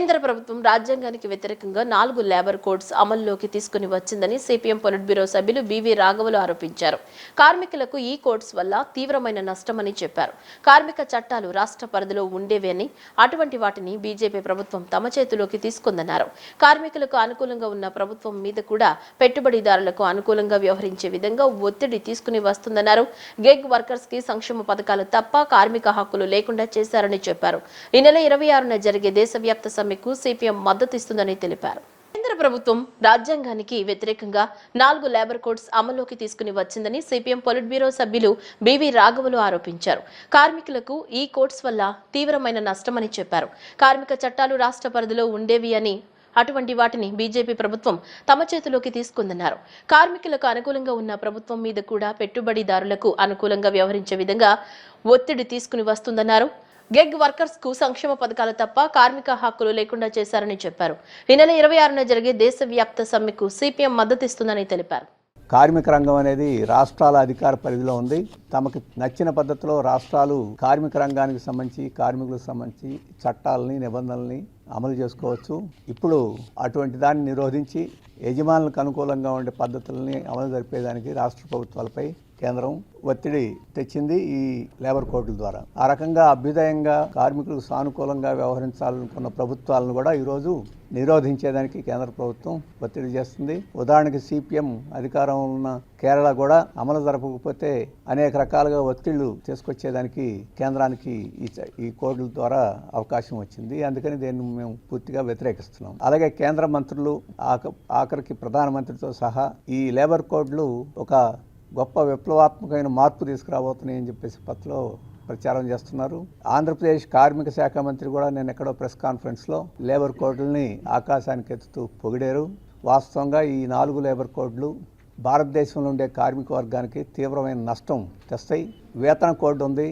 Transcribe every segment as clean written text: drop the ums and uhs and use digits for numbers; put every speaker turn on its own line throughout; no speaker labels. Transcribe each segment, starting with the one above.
కేంద్ర ప్రభుత్వం రాజ్యాంగానికి వ్యతిరేకంగా 4 లేబర్ కోడ్స్ అమల్లోకి తీసుకుని వచ్చిందని సిపిఎం పొలిట్ బ్యూరో సభ్యులు బివి రాఘవులు ఆరోపించారు. కార్మికులకు ఈ కోడ్స్ వల్ల తీవ్రమైన నష్టమని చెప్పారు. కార్మిక చట్టాలు రాష్ట్ర పరిధిలో ఉండేవని, అటువంటి వాటిని బీజేపీ ప్రభుత్వం తమ చేతిలోకి తీసుకుందన్నారు. కార్మికులకు అనుకూలంగా ఉన్న ప్రభుత్వం మీద కూడా పెట్టుబడిదారులకు అనుకూలంగా వ్యవహరించే విధంగా ఒత్తిడి తీసుకుని వస్తుందన్నారు. గెగ్ వర్కర్స్ కి సంక్షేమ పథకాలు తప్ప కార్మిక హక్కులు లేకుండా చేశారని చెప్పారు. ఈ నెల 26న జరిగే దేశవ్యాప్త సమ్మెకు సిపిఎం మద్దతు ఇస్తుందని తెలిపారు. కేంద్ర ప్రభుత్వం రాజ్యాంగానికి వ్యతిరేకంగా 4 లేబర్ కోడ్స్ అమల్లోకి తీసుకుని వచ్చిందని సిపిఎం పొలిట్ బ్యూరో సభ్యులు బివి రాఘవులు ఆరోపించారు. కార్మికులకు ఈ కోడ్స్ వల్ల తీవ్రమైన నష్టమని చెప్పారు. కార్మిక చట్టాలు రాష్ట్ర పరిధిలో ఉండేవి అని, అటువంటి వాటిని బీజేపీ ప్రభుత్వం తమ చేతిలోకి తీసుకుందన్నారు. కార్మికులకు అనుకూలంగా ఉన్న ప్రభుత్వం మీద కూడా పెట్టుబడిదారులకు అనుకూలంగా వ్యవహరించే విధంగా ఒత్తిడి తీసుకుని వస్తుందన్నారు. గెగ్ వర్కర్స్ కు సంక్షేమ పథకాలు తప్ప కార్మిక హక్కులు లేకుండా చేశారని చెప్పారు. ఈ నెల 26న జరిగే దేశవ్యాప్త సమ్మెకు సిపిఎం మద్దతు ఇస్తుందని తెలిపారు.
కార్మిక రంగం అనేది రాష్ట్రాల అధికార పరిధిలో ఉంది. తమకు నచ్చిన పద్ధతిలో రాష్ట్రాలు కార్మిక రంగానికి సంబంధించి, కార్మికులకు సంబంధించి చట్టాలని, నిబంధనల్ని అమలు చేసుకోవచ్చు. ఇప్పుడు అటువంటి దాన్ని నిరోధించి యజమానులకు అనుకూలంగా ఉండే పద్ధతులని అమలు జరిపేదానికి రాష్ట్ర ప్రభుత్వాలపై కేంద్రం ఒత్తిడి తెచ్చింది ఈ లేబర్ కోడ్ల ద్వారా. ఆ రకంగా అభ్యుదయంగా కార్మికులకు సానుకూలంగా వ్యవహరించాలనుకున్న ప్రభుత్వాలను కూడా ఈరోజు నిరోధించేదానికి కేంద్ర ప్రభుత్వం ఒత్తిడి చేస్తుంది. ఉదాహరణకి సిపిఎం అధికారంలో ఉన్న కేరళ కూడా అమలు జరపకపోతే అనేక రకాలుగా ఒత్తిళ్లు తీసుకొచ్చేదానికి కేంద్రానికి ఈ కోడ్ల ద్వారా అవకాశం వచ్చింది. అందుకని దీన్ని మేము పూర్తిగా వ్యతిరేకిస్తున్నాం. అలాగే కేంద్ర మంత్రులు ఆఖరికి ప్రధానమంత్రితో సహా ఈ లేబర్ కోడ్లు ఒక గొప్ప విప్లవాత్మకమైన మార్పు తీసుకురాబోతున్నాయని చెప్పేసి పత్రికలో ప్రచారం చేస్తున్నారు. ఆంధ్రప్రదేశ్ కార్మిక శాఖ మంత్రి కూడా నేను ఎక్కడో ప్రెస్ కాన్ఫరెన్స్లో లేబర్ కోడ్లని ఆకాశానికి ఎత్తుతూ పొగిడారు. వాస్తవంగా ఈ 4 లేబర్ కోడ్లు భారతదేశంలో ఉండే కార్మిక వర్గానికి తీవ్రమైన నష్టం తెస్తాయి. వేతన కోడ్ ఉంది.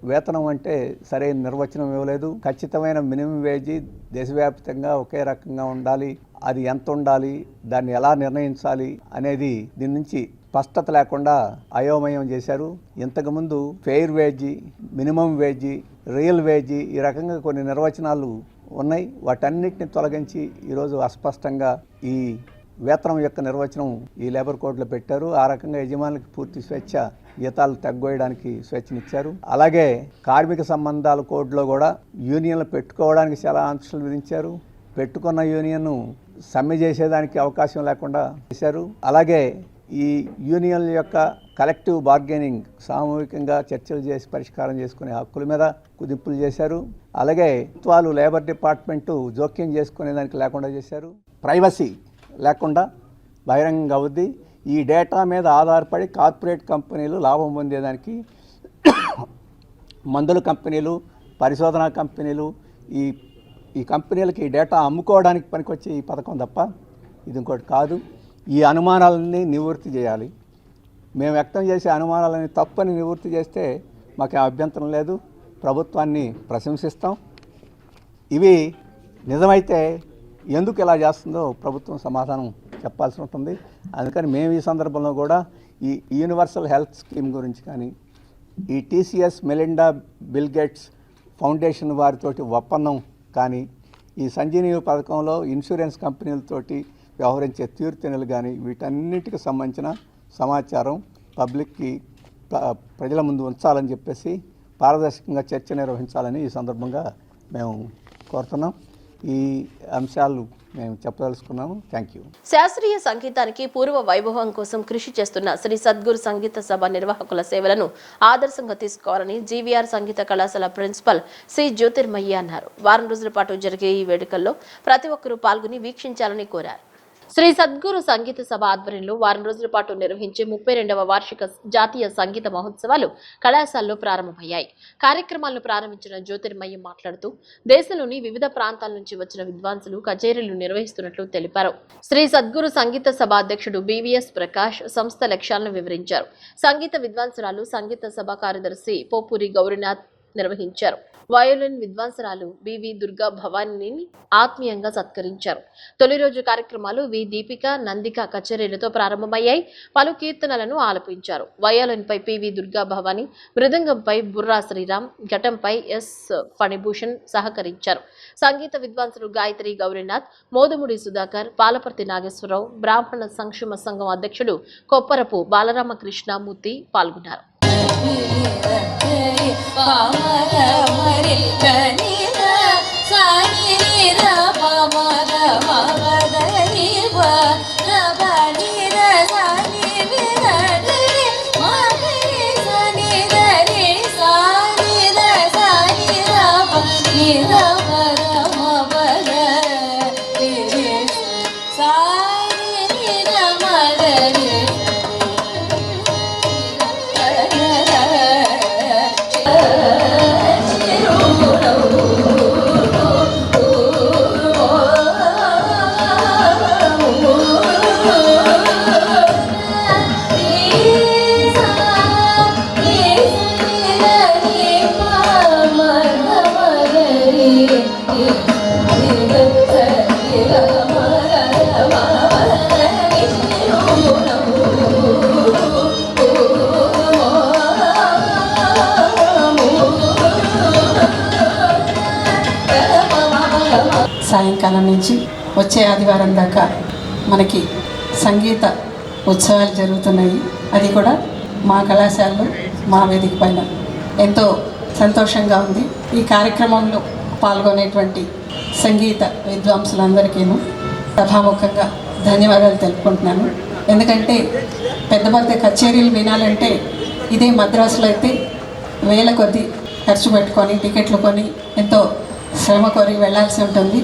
వేతనం అంటే సరైన నిర్వచనం ఇవ్వలేదు. ఖచ్చితమైన మినిమం వేజీ దేశవ్యాప్తంగా ఒకే రకంగా ఉండాలి. అది ఎంత ఉండాలి, దాన్ని ఎలా నిర్ణయించాలి అనేది దీని నుంచి స్పష్టత లేకుండా అయోమయం చేశారు. ఇంతకుముందు ఫెయిర్ వేజీ, మినిమం వేజీ, రియల్ వేజీ ఈ రకంగా కొన్ని నిర్వచనాలు ఉన్నాయి. వాటన్నిటిని తొలగించి ఈరోజు అస్పష్టంగా ఈ వేతనం యొక్క నిర్వచనం ఈ లేబర్ కోడ్లో పెట్టారు. ఆ రకంగా యజమానులకు పూర్తి స్వేచ్ఛ, జీతాలు తగ్గోయడానికి స్వేచ్ఛనిచ్చారు. అలాగే కార్మిక సంబంధాల కోడ్లో కూడా యూనియన్లు పెట్టుకోవడానికి చాలా ఆంక్షలు విధించారు. పెట్టుకున్న యూనియన్ను సమ్మె చేసేదానికి అవకాశం లేకుండా చేశారు. అలాగే ఈ యూనియన్ల యొక్క కలెక్టివ్ బార్గెనింగ్, సామూహికంగా చర్చలు చేసి పరిష్కారం చేసుకునే హక్కుల మీద కుదింపులు చేశారు. అలాగే ప్రభుత్వాలు లేబర్ డిపార్ట్మెంటు జోక్యం చేసుకునే దానికి లేకుండా చేశారు. ప్రైవసీ లేకుండా బహిరంగంగా అవుద్ది. ఈ డేటా మీద ఆధారపడి కార్పొరేట్ కంపెనీలు లాభం పొందేదానికి మందుల కంపెనీలు, పరిశోధనా కంపెనీలు, ఈ కంపెనీలకి ఈ డేటా అమ్ముకోవడానికి పనికొచ్చే ఈ పథకం తప్ప ఇది ఇంకోటి కాదు. ఈ అనుమానాలన్నీ నివృత్తి చేయాలి. మేము వ్యక్తం చేసే అనుమానాలని తప్పని నివృత్తి చేస్తే మాకు అభ్యంతరం లేదు. ప్రభుత్వాన్ని ప్రశంసిస్తాం. ఇవి నిజమైతే ఎందుకు ఇలా చేస్తుందో ప్రభుత్వం సమాధానం చెప్పాల్సి ఉంటుంది. అందుకని మేము ఈ సందర్భంలో కూడా ఈ యూనివర్సల్ హెల్త్ స్కీమ్ గురించి కానీ, ఈ TCS Melinda Bill Gates foundation వారితోటి ఒప్పందం కానీ, ఈ సంజీవని పథకంలో ఇన్సూరెన్స్ కంపెనీలతోటి వ్యవహరించే తీరుతెన్నులు కానీ, వీటన్నిటికి సంబంధించిన సమాచారం పబ్లిక్కి, ప్రజల ముందు ఉంచాలని చెప్పేసి పారదర్శకంగా చర్చ నిర్వహించాలని ఈ సందర్భంగా మేము కోరుతున్నాం. ఈ అంశాలు మేము చెప్పదలుచుకున్నాము. Thank you.
శాస్త్రీయ సంగీతానికి పూర్వ వైభవం కోసం కృషి చేస్తున్న శ్రీ సద్గురు సంగీత సభ నిర్వాహకుల సేవలను ఆదర్శంగా తీసుకోవాలని జీవీఆర్ సంగీత కళాశాల ప్రిన్సిపల్ సి జ్యోతిర్మయ్య అన్నారు. వారం రోజుల పాటు జరిగే ఈ వేడుకల్లో ప్రతి ఒక్కరూ పాల్గొని వీక్షించాలని కోరారు. శ్రీ సద్గురు సంగీత సభ ఆధ్వర్యంలో వారం రోజుల పాటు నిర్వహించే 32వ వార్షిక జాతీయ సంగీత మహోత్సవాలు కళాశాలలో ప్రారంభమయ్యాయి. కార్యక్రమాలను ప్రారంభించిన జ్యోతిర్మయ్య మాట్లాడుతూ దేశంలోని వివిధ ప్రాంతాల నుంచి వచ్చిన విద్వాంసులు కచేరీలు నిర్వహిస్తున్నట్లు తెలిపారు. శ్రీ సద్గురు సంగీత సభ అధ్యక్షుడు బివిఎస్ ప్రకాష్ సంస్థ లక్ష్యాలను వివరించారు. సంగీత విద్వాంసురాలు, సంగీత సభ కార్యదర్శి పోపూరి గౌరీనాథ్ నిర్వహించారు. వయోలిన్ విద్వాంసరాలు బివి దుర్గా భవానీని ఆత్మీయంగా సత్కరించారు. తొలి రోజు కార్యక్రమాలు వి దీపిక, నందిక కచేరీలతో ప్రారంభమయ్యాయి. పలు కీర్తనలను ఆలపించారు. వయోలిన్ పై పివి దుర్గా భవాని, మృదంగంపై బుర్రా శ్రీరామ్, ఘటంపై ఎస్ ఫణిభూషణ్ సహకరించారు. సంగీత విద్వాంసులు గాయత్రి గౌరీనాథ్, మోదుముడి సుధాకర్, పాలపర్తి నాగేశ్వరరావు, బ్రాహ్మణ సంక్షేమ సంఘం అధ్యక్షుడు కొప్పరపు బాలరామకృష్ణమూర్తి పాల్గొన్నారు.
సాయంకాలం నుంచి వచ్చే ఆదివారం దాకా మనకి సంగీత ఉత్సవాలు జరుగుతున్నాయి. అది కూడా మా కళాశాలలో మా వేదిక పైన ఎంతో సంతోషంగా ఉంది. ఈ కార్యక్రమంలో పాల్గొనేటువంటి సంగీత విద్వాంసులందరికీను సభాముఖంగా ధన్యవాదాలు తెలుపుకుంటున్నాను. ఎందుకంటే పెద్ద పెద్ద కచేరీలు వినాలంటే ఇదే మద్రాసులో అయితే వేల కొద్ది ఖర్చు పెట్టుకొని టికెట్లు కొని ఎంతో శ్రమ కోరి వెళ్లాల్సి ఉంటుంది.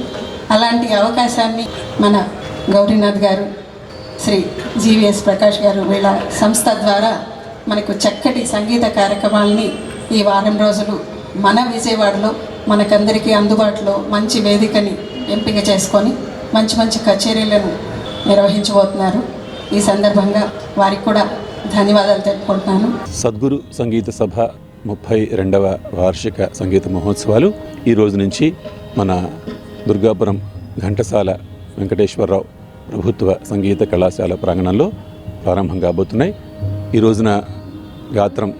అలాంటి అవకాశాన్ని మన గౌరీనాథ్ గారు, శ్రీ జీవీఎస్ ప్రకాష్ గారు వీళ్ళ సంస్థ ద్వారా మనకు చక్కటి సంగీత కార్యక్రమాలని ఈ వారం రోజులు మన విజయవాడలో మనకందరికీ అందుబాటులో మంచి వేదికని ఎంపిక చేసుకొని మంచి మంచి కచేరీలను నిర్వహించబోతున్నారు. ఈ సందర్భంగా వారికి కూడా ధన్యవాదాలు తెలుపుకుంటున్నాను.
సద్గురు సంగీత సభ 32వ వార్షిక సంగీత మహోత్సవాలు ఈ రోజు నుంచి మన దుర్గాపురం ఘంటసాల వెంకటేశ్వరరావు ప్రభుత్వ సంగీత కళాశాల ప్రాంగణంలో ప్రారంభం కాబోతున్నాయి. ఈ రోజున గాత్రం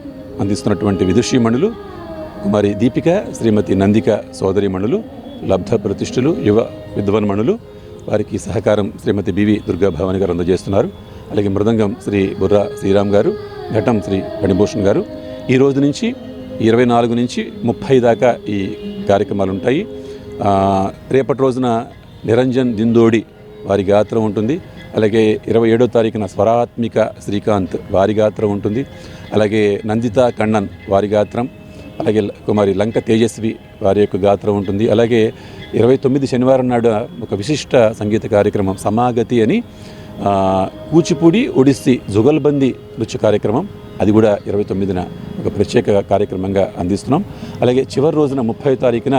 అందిస్తున్నటువంటి విదుషీమణులు కుమారి దీపిక, శ్రీమతి నందిక సోదరిమణులు, లబ్ధ ప్రతిష్ఠులు, యువ విద్వాన్మణులు. వారికి సహకారం శ్రీమతి బివి దుర్గా భవాని గారు అందజేస్తున్నారు. అలాగే మృదంగం శ్రీ బుర్రా శ్రీరామ్ గారు, ఘటం శ్రీ ఫణిభూషణ్ గారు. ఈ రోజు నుంచి 24 నుంచి 30 దాకా ఈ కార్యక్రమాలు ఉంటాయి. రేపటి రోజున నిరంజన్ దిందోడి వారి గాత్రం ఉంటుంది. అలాగే 27వ తారీఖున స్వరాత్మిక శ్రీకాంత్ వారి గాత్రం ఉంటుంది. అలాగే నందిత కണ്ണన్ వారి గాత్రం, అలాగే కుమారి లంక తేజస్వి వారి యొక్క గాత్రం ఉంటుంది. అలాగే 29 శనివారం నాడు ఒక విశిష్ట సంగీత కార్యక్రమం సమాగతి అని కూచిపూడి, ఒడిస్సీ, జుగల్బందీ నృత్య కార్యక్రమం, అది కూడా 29న ఒక ప్రత్యేక కార్యక్రమంగా అందిస్తున్నాం. అలాగే చివరి రోజున 30వ తారీఖున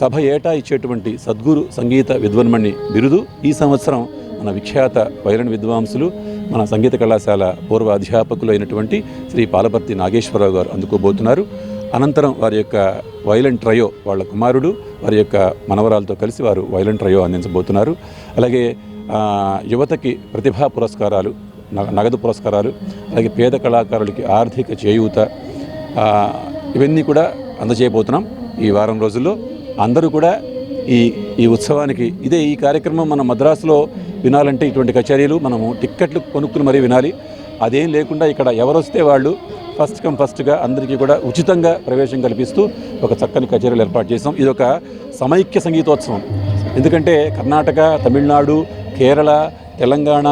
సభ ఏటా ఇచ్చేటువంటి సద్గురు సంగీత విద్వాన్మణి బిరుదు ఈ సంవత్సరం మన విఖ్యాత వైలిన్ విద్వాంసులు, మన సంగీత కళాశాల పూర్వ అధ్యాపకులు అయినటువంటి శ్రీ పాలపర్తి నాగేశ్వరరావు గారు అందుకోబోతున్నారు. అనంతరం వారి యొక్క వైలిన్ ట్రయో, వాళ్ళ కుమారుడు వారి యొక్క మనవరాలతో కలిసి వారు వైలిన్ ట్రయో అందించబోతున్నారు. అలాగే యువతకి ప్రతిభా పురస్కారాలు, నగదు పురస్కారాలు, అలాగే పేద కళాకారులకి ఆర్థిక చేయూత, ఇవన్నీ కూడా అందజేయబోతున్నాం ఈ వారం రోజుల్లో. అందరూ కూడా ఈ ఉత్సవానికి ఈ కార్యక్రమం మన మద్రాసులో వినాలంటే ఇటువంటి కచేరీలు మనము టిక్కెట్లు కొనుక్కుని మరీ వినాలి. అదేం లేకుండా ఇక్కడ ఎవరొస్తే వాళ్ళు ఫస్ట్ కమ్ ఫస్ట్గా అందరికీ కూడా ఉచితంగా ప్రవేశం కల్పిస్తూ ఒక చక్కని కచేరీలు ఏర్పాటు చేసాం. ఇది ఒక సమైక్య సంగీతోత్సవం. ఎందుకంటే కర్ణాటక, తమిళనాడు, కేరళ, తెలంగాణ,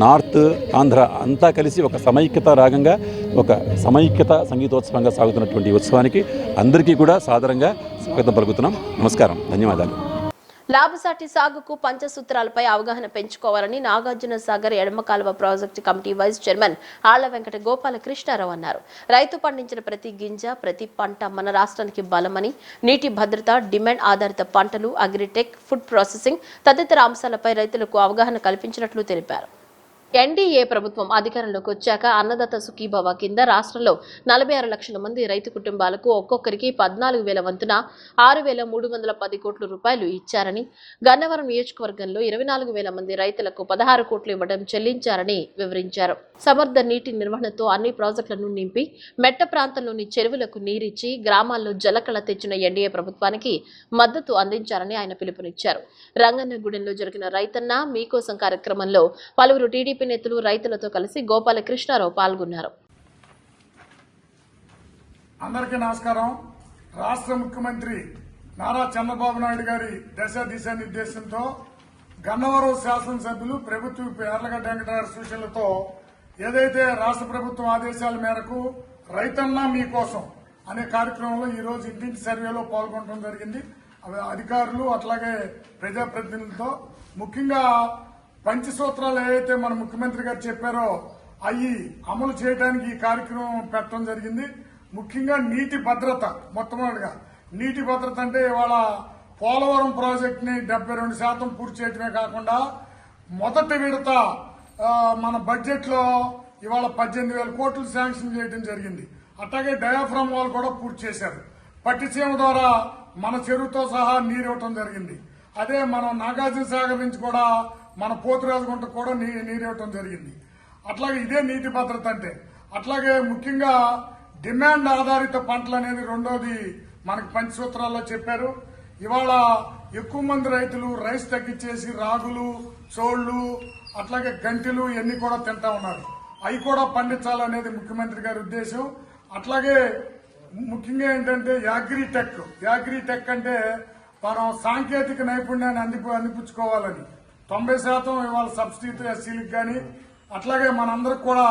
నార్త్, ఆంధ్ర అంతా కలిసి ఒక సమైక్యత రాగంగా, ఒక సమైక్యత సంగీతోత్సవంగా సాగుతున్నటువంటి ఈ ఉత్సవానికి అందరికీ కూడా సాదరంగా స్వాగతం పలుకుతున్నాం. నమస్కారం, ధన్యవాదాలు.
లాభసాటి సాగుకు పంచసూత్రాలపై అవగాహన పెంచుకోవాలని నాగార్జున సాగర్ ఎడమ కాలువ ప్రాజెక్టు కమిటీ వైస్ చైర్మన్ ఆళ్ల వెంకట గోపాలకృష్ణారావు అన్నారు. రైతు పండించిన ప్రతి గింజ, ప్రతి పంట మన రాష్ట్రానికి బలమని, నీటి భద్రత, డిమాండ్ ఆధారిత పంటలు, అగ్రిటెక్, ఫుడ్ ప్రాసెసింగ్ తదితర అంశాలపై రైతులకు అవగాహన కల్పించినట్లు తెలిపారు. ఎన్డీఏ ప్రభుత్వం అధికారంలోకి వచ్చాక అన్నదాత సుఖీభవ కింద రాష్ట్రంలో 46 లక్షల మంది రైతు కుటుంబాలకు ఒక్కొక్కరికి 14,000 వంతున 6,310 కోట్ల రూపాయలు ఇచ్చారని, గన్నవరం నియోజకవర్గంలో 24,000 మంది రైతులకు 16 కోట్లు ఇవ్వడం చెల్లించారని వివరించారు. సమర్థ నీటి నిర్వహణతో అన్ని ప్రాజెక్టులను నింపి మెట్ట ప్రాంతంలోని చెరువులకు నీరిచ్చి గ్రామాల్లో జలకళ తెచ్చిన ఎన్డీఏ ప్రభుత్వానికి మద్దతు అందించారని ఆయన పిలుపునిచ్చారు. రంగన్నగూడెంలో జరిగిన రైతన్న మీకోసం కార్యక్రమంలో పలువురు టీడీపీ నేతలు రైతులతో కలిసి గోపాలకృష్ణారావు పాల్గొన్నారు.
అందరికీ నమస్కారం. రాష్ట్ర ముఖ్యమంత్రి నారా చంద్రబాబు నాయుడు గారి దిశా నిర్దేశంతో గన్నవరం శాసనసభ్యులు ప్రభుత్వ యార్లగడ్డ వెంకటగారి సూచనలతో ఏదైతే రాష్ట్ర ప్రభుత్వం ఆదేశాల మేరకు రైతన్న మీకోసం అనే కార్యక్రమంలో ఈ రోజు ఇంటింటి సర్వేలో పాల్గొనడం జరిగింది. అధికారులు అట్లాగే ప్రజాప్రతినిధులతో ముఖ్యంగా పంచసూత్రాలు ఏవైతే మన ముఖ్యమంత్రి గారు చెప్పారో అవి అమలు చేయడానికి ఈ కార్యక్రమం పెట్టడం జరిగింది. ముఖ్యంగా నీటి భద్రత. మొట్టమొదటిగా నీటి భద్రత అంటే ఇవాళ పోలవరం ప్రాజెక్ట్ ని 72% పూర్తి చేయడమే కాకుండా మొదటి విడత మన బడ్జెట్ లో ఇవాళ 18,000 కోట్లు శాంక్షన్ చేయడం జరిగింది. అట్లాగే డయాఫ్రమ్ వాల్ కూడా పూర్తి చేశారు. పట్టిసీమ ద్వారా మన చెరువుతో సహా నీరు ఇవ్వటం జరిగింది. అదే మనం నాగార్జున సాగర్ నుంచి కూడా మన పోతురాజుగుంట కూడా నీరు ఇవ్వటం జరిగింది. అట్లాగే ఇదే నీటి భద్రత అంటే. అట్లాగే ముఖ్యంగా డిమాండ్ ఆధారిత పంటలు అనేది రెండోది మనకి పంచసూత్రాల్లో చెప్పారు. ఇవాళ ఎక్కువ మంది రైతులు రైస్ తగ్గించేసి రాగులు, చోళ్లు, అట్లాగే గంటెలు ఇవన్నీ కూడా తింటా ఉన్నారు. అవి కూడా పండించాలనేది ముఖ్యమంత్రి గారి ఉద్దేశం. అట్లాగే ముఖ్యంగా ఏంటంటే యాగ్రీటెక్ అంటే మనం సాంకేతిక నైపుణ్యాన్ని అందిపుచ్చుకోవాలని 90% ఇవాళ సబ్సిడీతో ఎస్సీలకు కానీ, అట్లాగే మనందరికి కూడా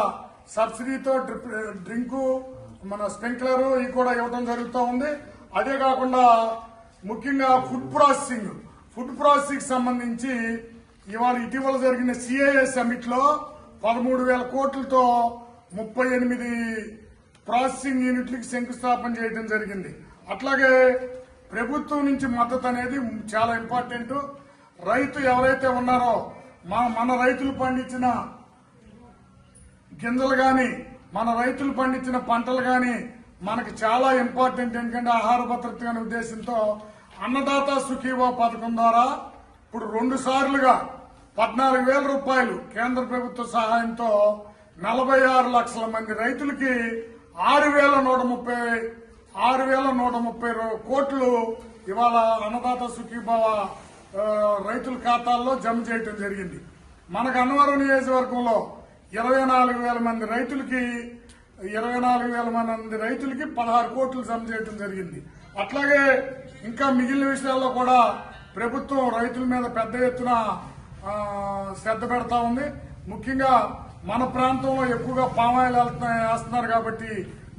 సబ్సిడీతో డ్రింకు, మన స్ప్రింక్లర్ ఇవి కూడా ఇవ్వడం జరుగుతూ ఉంది. అదే కాకుండా ముఖ్యంగా ఫుడ్ ప్రాసెసింగ్ సంబంధించి ఇవాళ ఇటీవల జరిగిన సిఐఏ సమిట్ లో 13,000 కోట్లతో 38 ప్రాసెసింగ్ యూనిట్లకి శంకుస్థాపన చేయడం జరిగింది. అట్లాగే ప్రభుత్వం నుంచి మద్దతు అనేది చాలా ఇంపార్టెంట్. రైతు ఎవరైతే ఉన్నారో మన రైతులు పండించిన గింజలు గాని, మన రైతులు పండించిన పంటలు గాని మనకి చాలా ఇంపార్టెంట్. ఎందుకంటే ఆహార భద్రత అనే ఉద్దేశంతో అన్నదాత సుఖీభవ పథకం ద్వారా ఇప్పుడు 2 సార్లుగా 14,000 రూపాయలు కేంద్ర ప్రభుత్వ సహాయంతో 46 లక్షల మంది రైతులకి 6,130 కోట్లు ఇవాళ అన్నదాత సుఖీభవ రైతుల ఖాతాల్లో జమ చేయడం జరిగింది. మనకు అన్నవరం నియోజకవర్గంలో 24,000 మంది రైతులకి 16 కోట్లు జమ చేయడం జరిగింది. అట్లాగే ఇంకా మిగిలిన విషయాల్లో కూడా ప్రభుత్వం రైతుల మీద పెద్ద ఎత్తున శ్రద్ధ పెడతా ఉంది. ముఖ్యంగా మన ప్రాంతంలో ఎక్కువగా పామాయిల్ వేస్తున్నారు కాబట్టి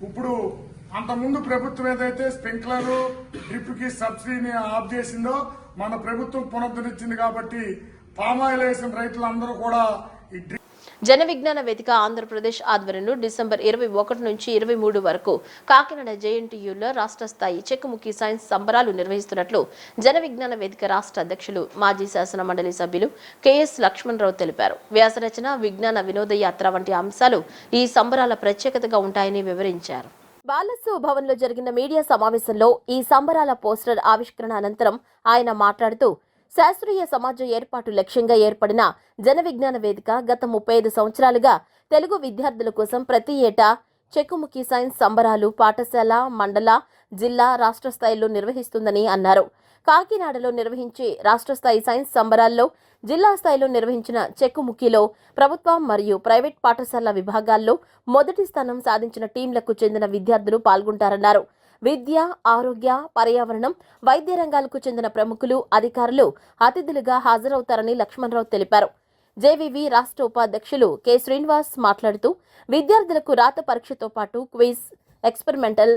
ఇప్పుడు అంతకుముందు ప్రభుత్వం ఏదైతే స్ప్రింక్లర్ డ్రిప్ కి సబ్సిడీని ఆఫ్ చేసిందో మన ప్రభుత్వం పునరుద్ధరించింది కాబట్టి పామాయిల్ వేసిన రైతులందరూ కూడా ఈ
జన విజ్ఞాన వేదిక ఆంధ్రప్రదేశ్ ఆధ్వర్యంలో డిసెంబర్ 21 నుంచి 23 వరకు కాకినాడ జేఎన్టీయూలో రాష్ట్ర స్థాయి చెక్కుముఖి సైన్స్ సంబరాలు నిర్వహిస్తున్నట్లు జన విజ్ఞాన వేదిక రాష్ట్ర అధ్యక్షులు మాజీ శాసన మండలి సభ్యులు కెఎస్ లక్ష్మణరావు తెలిపారు. వ్యాసరచన, విజ్ఞాన వినోద యాత్ర వంటి అంశాలు ఈ సంబరాల ప్రత్యేకతగా ఉంటాయని వివరించారు. బాలసు భవన్ లో జరిగిన మీడియా సమావేశంలో ఈ సంబరాల పోస్టర్ ఆవిష్కరణ అనంతరం ఆయన మాట్లాడుతూ శాస్త్రీయ సమాజ ఏర్పాటు లక్ష్యంగా ఏర్పడిన జన విజ్ఞాన వేదిక గత 35 సంవత్సరాలుగా తెలుగు విద్యార్థుల కోసం ప్రతి ఏటా చెక్కుముఖి సైన్స్ సంబరాలు పాఠశాల, మండల, జిల్లా, రాష్ట్ర స్థాయిలో నిర్వహిస్తుందని అన్నారు. కాకినాడలో నిర్వహించే రాష్ట్ర స్థాయి సైన్స్ సంబరాల్లో జిల్లా స్థాయిలో నిర్వహించిన చెక్కుముఖిలో ప్రభుత్వ మరియు ప్రైవేట్ పాఠశాల విభాగాల్లో మొదటి స్థానం సాధించిన టీంలకు చెందిన విద్యార్థులు పాల్గొంటారన్నారు. విద్య, ఆరోగ్య, పర్యావరణం, వైద్య రంగాలకు చెందిన ప్రముఖులు, అధికారులు అతిథులుగా హాజరవుతారని లక్ష్మణరావు తెలిపారు. జేవీవి రాష్ట్ర ఉపాధ్యక్షులు కె శ్రీనివాస్ మాట్లాడుతూ విద్యార్థులకు రాత పరీక్షతో పాటు క్విజ్, ఎక్స్పెరిమెంటల్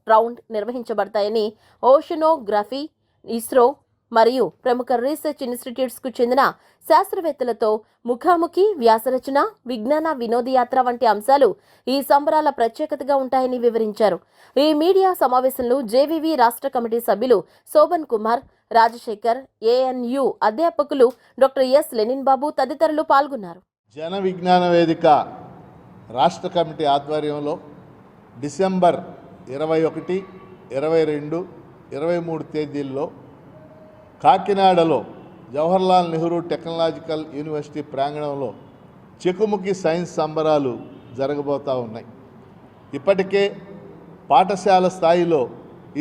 రౌండ్ నిర్వహించబడతాయని ఓషనోగ్రఫీ, ఇస్రో మరియు ప్రముఖ రీసెర్చ్ ఇన్స్టిట్యూట్స్ కు చెందిన శాస్త్రవేత్తలతో ముఖాముఖి, వ్యాసరచన, విజ్ఞాన వినోదయాత్ర వంటి అంశాలు ఈ సంబరాల ప్రత్యేకతగా ఉంటాయని వివరించారు. ఈ మీడియా సమావేశంలో జేవీవి రాష్ట్ర కమిటీ సభ్యులు శోభన్ కుమార్, రాజశేఖర్, ఏఎన్యు అధ్యాపకులు డాక్టర్ ఎస్ లెనిన్ బాబు తదితరులు పాల్గొన్నారు.
జన విజ్ఞాన వేదిక రాష్ట్ర కమిటీ ఆధ్వర్యంలో డిసెంబర్ 21, 22, 23 తేదీల్లో కాకినాడలో జవహర్లాల్ నెహ్రూ టెక్నాలజికల్ యూనివర్సిటీ ప్రాంగణంలో చెకుముకి సైన్స్ సంబరాలు జరగబోతూ ఉన్నాయి. ఇప్పటికే పాఠశాల స్థాయిలో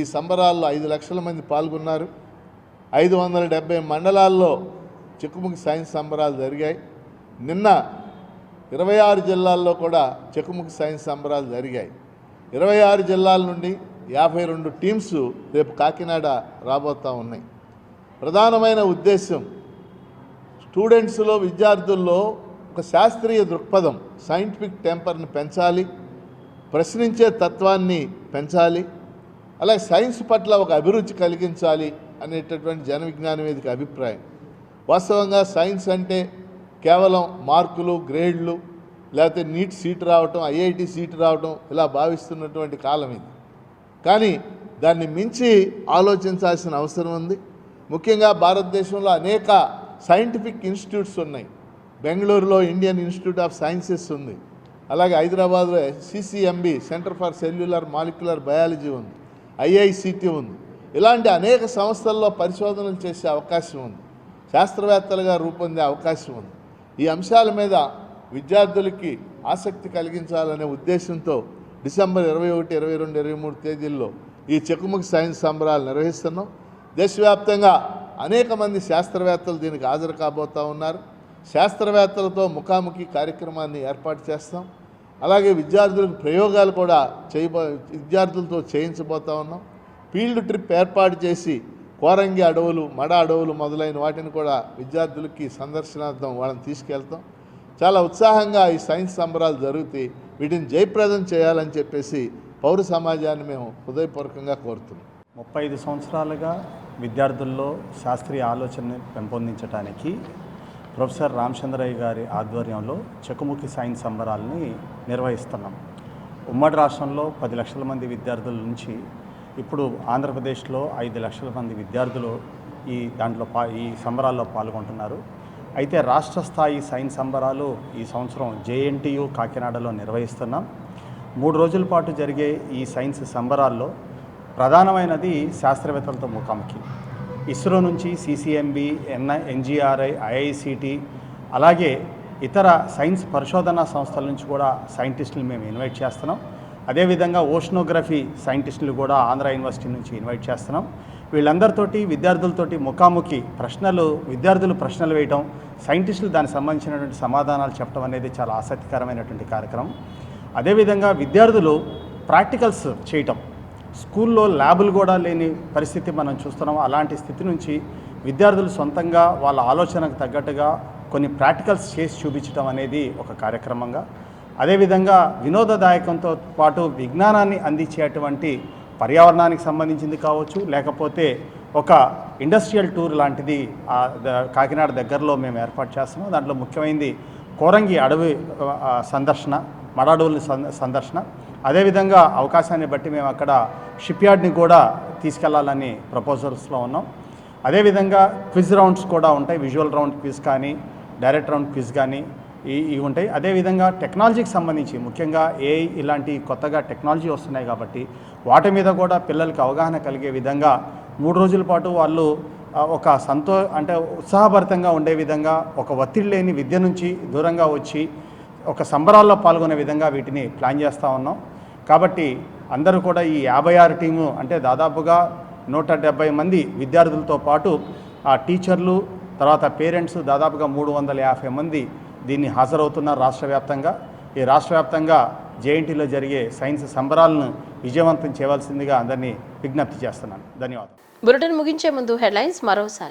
ఈ సంబరాల్లో 5 లక్షల మంది పాల్గొన్నారు. 570 మండలాల్లో చెకుముకి సైన్స్ సంబరాలు జరిగాయి. నిన్న 26 జిల్లాల్లో కూడా చెకుముకి సైన్స్ సంబరాలు జరిగాయి. 26 జిల్లాల నుండి 52 టీమ్స్ రేపు కాకినాడ రాబోతూ ఉన్నాయి. ప్రధానమైన ఉద్దేశం స్టూడెంట్స్లో, విద్యార్థుల్లో ఒక శాస్త్రీయ దృక్పథం, సైంటిఫిక్ టెంపర్ని పెంచాలి, ప్రశ్నించే తత్వాన్ని పెంచాలి, అలాగే సైన్స్ పట్ల ఒక అభిరుచి కలిగించాలి అనేటటువంటి జన విజ్ఞాన వేదిక అభిప్రాయం. వాస్తవంగా సైన్స్ అంటే కేవలం మార్కులు, గ్రేడ్లు, లేకపోతే నీట్ సీటు రావటం, ఐఐటి సీటు రావటం ఇలా భావిస్తున్నటువంటి కాలం ఇది. కానీ దాన్ని మించి ఆలోచించాల్సిన అవసరం ఉంది. ముఖ్యంగా భారతదేశంలో అనేక సైంటిఫిక్ ఇన్స్టిట్యూట్స్ ఉన్నాయి. బెంగళూరులో ఇండియన్ ఇన్స్టిట్యూట్ ఆఫ్ సైన్సెస్ ఉంది. అలాగే హైదరాబాద్లో CCMB, centre for cellular molecular biology ఉంది. ఐఐసిటి ఉంది. ఇలాంటి అనేక సంస్థల్లో పరిశోధనలు చేసే అవకాశం ఉంది. శాస్త్రవేత్తలుగా రూపొందే అవకాశం ఉంది. ఈ అంశాల మీద విద్యార్థులకి ఆసక్తి కలిగించాలనే ఉద్దేశంతో డిసెంబర్ 21, 22, 23 తేదీల్లో ఈ చెకుముకి సైన్స్ సంబరాలు నిర్వహిస్తున్నాం. దేశవ్యాప్తంగా అనేక మంది శాస్త్రవేత్తలు దీనికి హాజరు కాబోతూ ఉన్నారు. శాస్త్రవేత్తలతో ముఖాముఖి కార్యక్రమాన్ని ఏర్పాటు చేస్తాం. అలాగే విద్యార్థులకు ప్రయోగాలు కూడా విద్యార్థులతో చేయించబోతూ ఉన్నాం. ఫీల్డ్ ట్రిప్ ఏర్పాటు చేసి కోరంగి అడవులు, మడ అడవులు మొదలైన వాటిని కూడా విద్యార్థులకి సందర్శనార్థం వాళ్ళని తీసుకెళ్తాం. చాలా ఉత్సాహంగా ఈ సైన్స్ సంబరాలు జరుగుతాయి. వీటిని జయప్రదం చేయాలని చెప్పేసి పౌర సమాజాన్ని మేము హృదయపూర్వకంగా కోరుతున్నాం.
35 సంవత్సరాలుగా విద్యార్థుల్లో శాస్త్రీయ ఆలోచనని పెంపొందించడానికి ప్రొఫెసర్ రామచంద్రయ్య గారి ఆధ్వర్యంలో చెకుముకి సైన్స్ సంబరాలని నిర్వహిస్తున్నాం. ఉమ్మడి రాష్ట్రంలో 10 లక్షల మంది విద్యార్థుల నుంచి ఇప్పుడు ఆంధ్రప్రదేశ్లో 5 లక్షల మంది విద్యార్థులు ఈ సంబరాల్లో పాల్గొంటున్నారు. అయితే రాష్ట్ర స్థాయి సైన్స్ సంబరాలు ఈ సంవత్సరం జేఎన్టీయు కాకినాడలో నిర్వహిస్తున్నాం. 3 రోజుల పాటు జరిగే ఈ సైన్స్ సంబరాల్లో ప్రధానమైనది శాస్త్రవేత్తలతో ముఖాముఖి. ఇస్రో నుంచి సిసిఎంబి, ఎన్జిఆర్ఐ, ఐఐసిటి, అలాగే ఇతర సైన్స్ పరిశోధనా సంస్థల నుంచి కూడా సైంటిస్టులు మేము ఇన్వైట్ చేస్తున్నాం. అదేవిధంగా ఓషనోగ్రఫీ సైంటిస్టులు కూడా ఆంధ్ర యూనివర్సిటీ నుంచి ఇన్వైట్ చేస్తున్నాం. వీళ్ళందరితోటి విద్యార్థులతోటి ముఖాముఖి విద్యార్థులు ప్రశ్నలు వేయటం, సైంటిస్టులు దానికి సంబంధించినటువంటి సమాధానాలు చెప్పడం అనేది చాలా ఆసక్తికరమైనటువంటి కార్యక్రమం. అదేవిధంగా విద్యార్థులు ప్రాక్టికల్స్ చేయటం, స్కూల్లో ల్యాబులు కూడా లేని పరిస్థితి మనం చూస్తున్నాం. అలాంటి స్థితి నుంచి విద్యార్థులు సొంతంగా వాళ్ళ ఆలోచనకు తగ్గట్టుగా కొన్ని ప్రాక్టికల్స్ చేసి చూపించడం అనేది ఒక కార్యక్రమంగా, అదేవిధంగా వినోదదాయకంతో పాటు విజ్ఞానాన్ని అందించేటువంటి పర్యావరణానికి సంబంధించింది కావచ్చు, లేకపోతే ఒక ఇండస్ట్రియల్ టూర్ లాంటిది కాకినాడ దగ్గరలో మేము ఏర్పాటు చేస్తున్నాం. దాంట్లో ముఖ్యమైనది కోరంగి అడవి సందర్శన, మడ అడవుల సందర్శన. అదేవిధంగా అవకాశాన్ని బట్టి మేము అక్కడ షిప్ యార్డ్ని కూడా తీసుకెళ్లాలని ప్రపోజల్స్లో ఉన్నాం. అదేవిధంగా క్విజ్ రౌండ్స్ కూడా ఉంటాయి. విజువల్ రౌండ్ క్విజ్ కానీ, డైరెక్ట్ రౌండ్ క్విజ్ కానీ ఇవి ఉంటాయి. అదేవిధంగా టెక్నాలజీకి సంబంధించి ముఖ్యంగా ఏఐ ఇలాంటి కొత్తగా టెక్నాలజీ వస్తున్నాయి కాబట్టి వాటి మీద కూడా పిల్లలకి అవగాహన కలిగే విధంగా 3 రోజుల పాటు వాళ్ళు ఒక ఉత్సాహభరితంగా ఉండే విధంగా, ఒక ఒత్తిడి లేని విద్య నుంచి దూరంగా వచ్చి ఒక సంబరాల్లో పాల్గొనే విధంగా వీటిని ప్లాన్ చేస్తూ ఉన్నాం. కాబట్టి అందరూ కూడా ఈ 56 టీము అంటే దాదాపుగా 170 మంది విద్యార్థులతో పాటు టీచర్లు, తర్వాత పేరెంట్స్ దాదాపుగా 350 మంది దీన్ని హాజరవుతున్నారు రాష్ట్ర వ్యాప్తంగా. ఈ రాష్ట్ర వ్యాప్తంగా జేఎన్టీలో జరిగే సైన్స్ సంబరాలను విజయవంతం చేయవలసిందిగా అందరినీ విజ్ఞప్తి చేస్తున్నాను. ధన్యవాదాలు.
బులెటిన్ ముగించే ముందు హెడ్లైన్స్ మరోసారి.